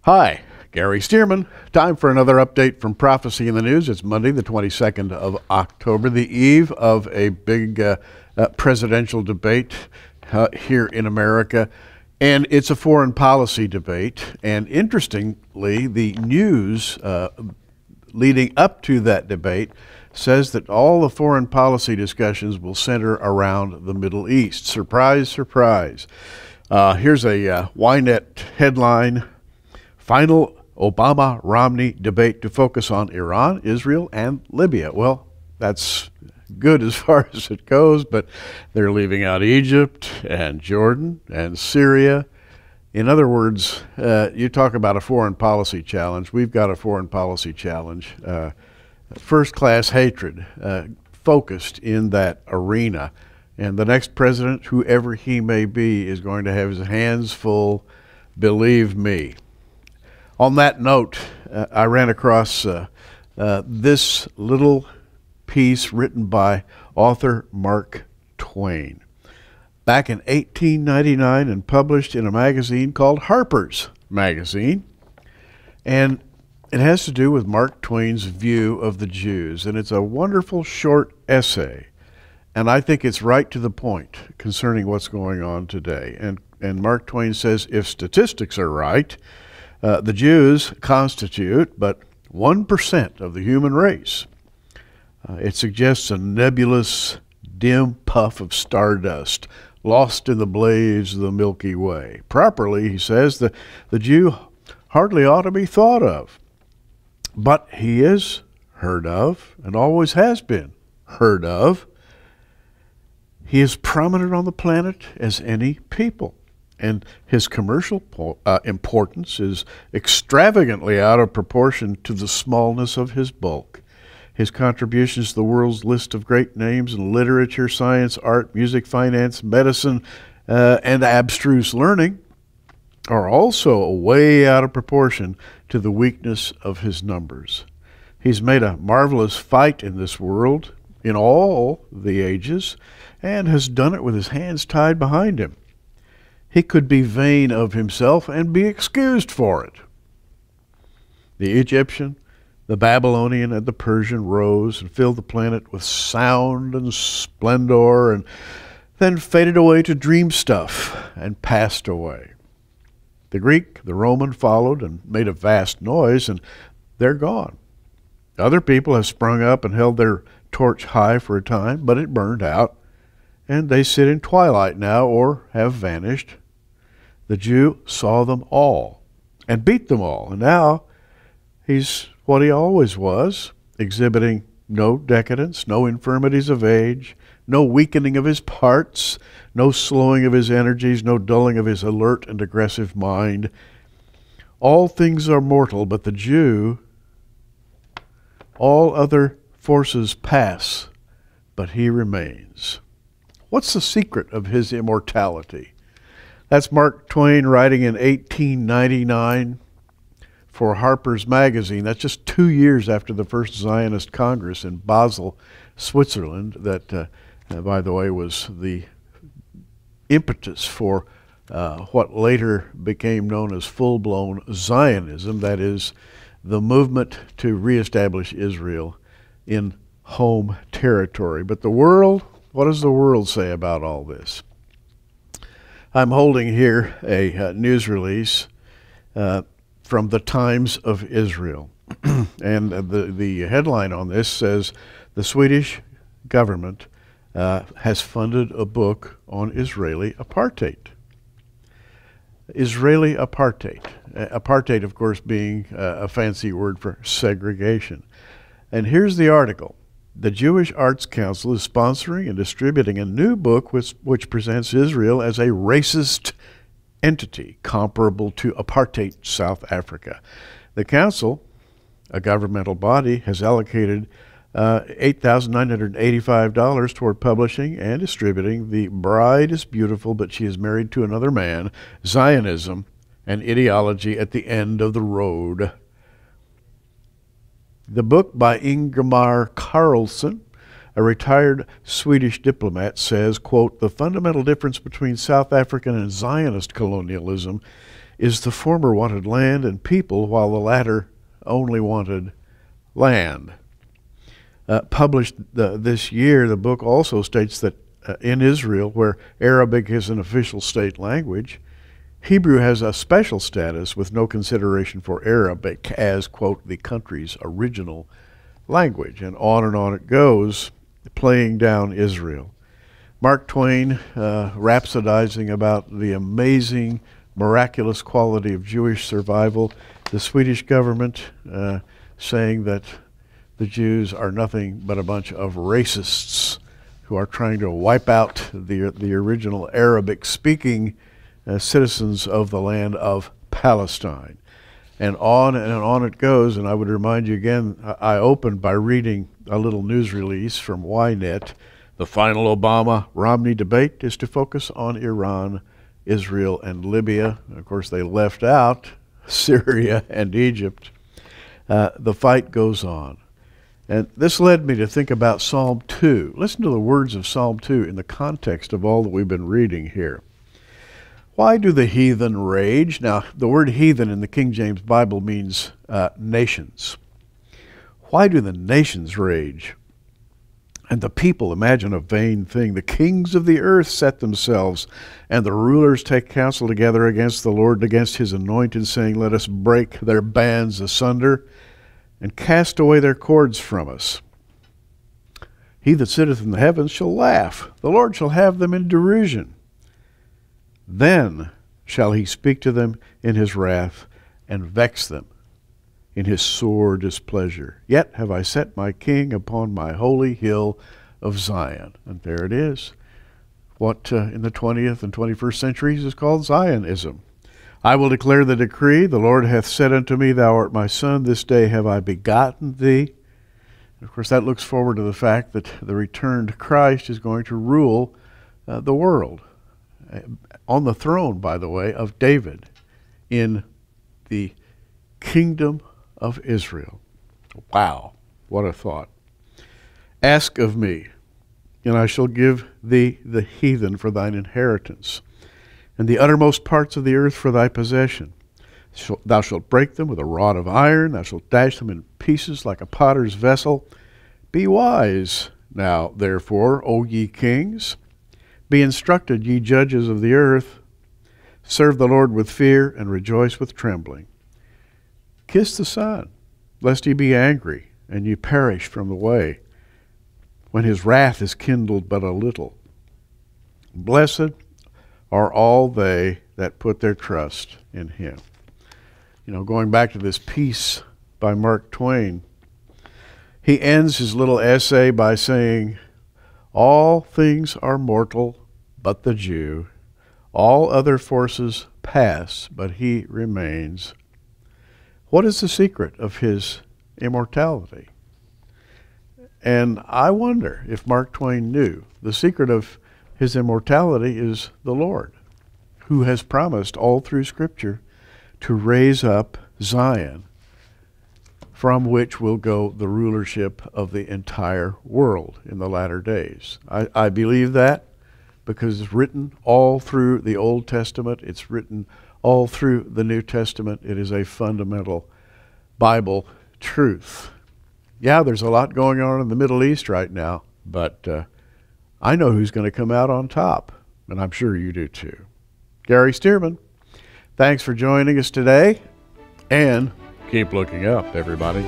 Hi, Gary Stearman. Time for another update from Prophecy in the News. It's Monday, the 22nd of October, the eve of a big presidential debate here in America. And it's a foreign policy debate. And interestingly, the news leading up to that debate says that all the foreign policy discussions will center around the Middle East. Surprise, surprise. Here's a Ynet headline. Final Obama-Romney debate to focus on Iran, Israel, and Libya. Well, that's good as far as it goes, but they're leaving out Egypt and Jordan and Syria. In other words, you talk about a foreign policy challenge. We've got a foreign policy challenge. First-class hatred focused in that arena. And the next president, whoever he may be, is going to have his hands full, believe me. On that note, I ran across this little piece written by author Mark Twain back in 1899 and published in a magazine called Harper's Magazine. And it has to do with Mark Twain's view of the Jews. And it's a wonderful short essay. And I think it's right to the point concerning what's going on today. And Mark Twain says, if statistics are right, the Jews constitute but 1% of the human race. It suggests a nebulous, dim puff of stardust lost in the blaze of the Milky Way. Properly, he says, the Jew hardly ought to be thought of. But he is heard of and always has been heard of. He is prominent on the planet as any people. And his commercial importance is extravagantly out of proportion to the smallness of his bulk. His contributions to the world's list of great names in literature, science, art, music, finance, medicine, and abstruse learning are also way out of proportion to the weakness of his numbers. He's made a marvelous fight in this world in all the ages and has done it with his hands tied behind him. He could be vain of himself and be excused for it. The Egyptian, the Babylonian, and the Persian rose and filled the planet with sound and splendor and then faded away to dream stuff and passed away. The Greek, the Roman followed and made a vast noise, and they're gone. Other people have sprung up and held their torch high for a time, but it burned out, and they sit in twilight now or have vanished. The Jew saw them all and beat them all, and now he's what he always was, exhibiting no decadence, no infirmities of age, no weakening of his parts, no slowing of his energies, no dulling of his alert and aggressive mind. All things are mortal, but the Jew, all other forces pass, but he remains. What's the secret of his immortality? That's Mark Twain writing in 1899 for Harper's Magazine. That's just 2 years after the first Zionist Congress in Basel, Switzerland, that, by the way, was the impetus for what later became known as full-blown Zionism, that is, the movement to reestablish Israel in home territory. But the world, what does the world say about all this? I'm holding here a news release from the Times of Israel. And the headline on this says, the Swedish government has funded a book on Israeli apartheid. Israeli apartheid. Apartheid, of course, being a fancy word for segregation. And here's the article. The Jewish Arts Council is sponsoring and distributing a new book which presents Israel as a racist entity comparable to apartheid South Africa. The council, a governmental body, has allocated $8,985 toward publishing and distributing The Bride is Beautiful, but She is Married to Another Man, Zionism, and Ideology at the End of the Road. The book by Ingemar Karlsson, a retired Swedish diplomat, says, quote, the fundamental difference between South African and Zionist colonialism is the former wanted land and people, while the latter only wanted land. Published this year, the book also states that in Israel, where Arabic is an official state language, Hebrew has a special status with no consideration for Arabic as, quote, the country's original language. And on it goes, playing down Israel. Mark Twain rhapsodizing about the amazing, miraculous quality of Jewish survival. The Swedish government saying that the Jews are nothing but a bunch of racists who are trying to wipe out the original Arabic-speaking citizens of the land of Palestine. And on it goes, and I would remind you again, I opened by reading a little news release from Ynet. The final Obama-Romney debate is to focus on Iran, Israel, and Libya. Of course, they left out Syria and Egypt. The fight goes on. And this led me to think about Psalm 2. Listen to the words of Psalm 2 in the context of all that we've been reading here. Why do the heathen rage? Now, the word heathen in the King James Bible means nations. Why do the nations rage? And the people imagine a vain thing. The kings of the earth set themselves, and the rulers take counsel together against the Lord and against his anointed, saying, let us break their bands asunder and cast away their cords from us. He that sitteth in the heavens shall laugh. The Lord shall have them in derision. Then shall he speak to them in his wrath and vex them in his sore displeasure. Yet have I set my king upon my holy hill of Zion. And there it is. What in the 20th and 21st centuries is called Zionism. I will declare the decree. The Lord hath said unto me, thou art my son. This day have I begotten thee. And of course, that looks forward to the fact that the returned Christ is going to rule the world. On the throne, by the way, of David in the kingdom of Israel. Wow, what a thought. Ask of me, and I shall give thee the heathen for thine inheritance, and the uttermost parts of the earth for thy possession. Thou shalt break them with a rod of iron, thou shalt dash them in pieces like a potter's vessel. Be wise now, therefore, O ye kings. Be instructed, ye judges of the earth. Serve the Lord with fear and rejoice with trembling. Kiss the Son, lest he be angry, and ye perish from the way, when his wrath is kindled but a little. Blessed are all they that put their trust in him. You know, going back to this piece by Mark Twain, he ends his little essay by saying, all things are mortal but the Jew. All other forces pass, but he remains. What is the secret of his immortality? And I wonder if Mark Twain knew the secret of his immortality is the Lord, who has promised all through Scripture to raise up Zion, from which will go the rulership of the entire world in the latter days. I believe that because it's written all through the Old Testament. It's written all through the New Testament. It is a fundamental Bible truth. Yeah, there's a lot going on in the Middle East right now, but I know who's going to come out on top, and I'm sure you do too. Gary Stearman, thanks for joining us today, and keep looking up, everybody.